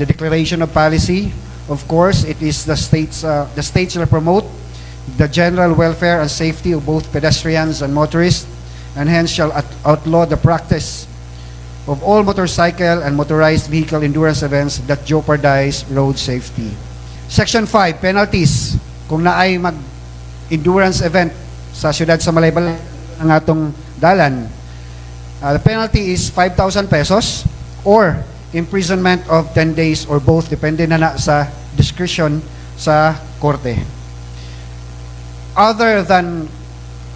The declaration of policy, of course, it is the states shall promote the general welfare and safety of both pedestrians and motorists, and hence shall outlaw the practice of all motorcycle and motorized vehicle endurance events that jeopardize road safety. Section 5, penalties. Kung naay mag-endurance event sa siyudad sa Malaybalay, ang atong dalan, the penalty is 5,000 pesos or imprisonment of 10 days or both, depende na sa discretion sa korte. Other than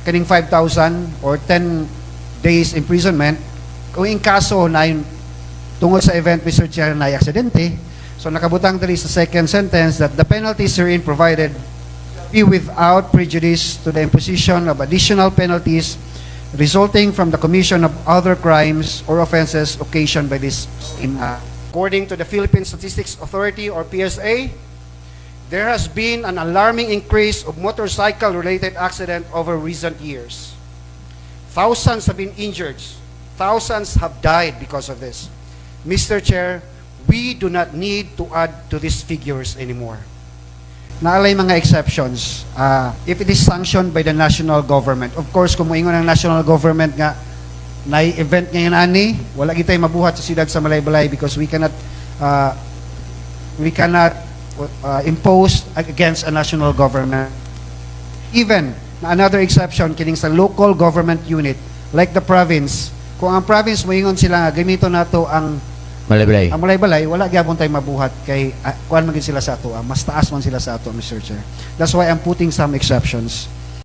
kaning 5,000 or 10 days imprisonment, kung in kaso na yung tungod sa event, Mr. Chair, na aksidente, so nakabutang dali sa second sentence that the penalties herein provided be without prejudice to the imposition of additional penalties resulting from the commission of other crimes or offenses occasioned by this in According to the Philippine Statistics Authority or PSA, there has been an alarming increase of motorcycle-related accidents over recent years. Thousands have been injured. Thousands have died because of this. Mr. Chair, we do not need to add to these figures anymore. Naalay mga exceptions. If it is sanctioned by the national government. Of course, kung moingon ang national government nga na event ngayon ani, wala kitay mabuhat sa siyudad sa Malaybalay because we cannot impose against a national government. Even another exception kining sa local government unit like the province. Kung ang province moingon sila nga gamito nato ang Malaybalay. Ang Malaybalay, wala gyapon tay mabuhat kay kuan man gid sila sa ato, mas taas man sila sa ato, Mr. Chair. That's why I'm putting some exceptions.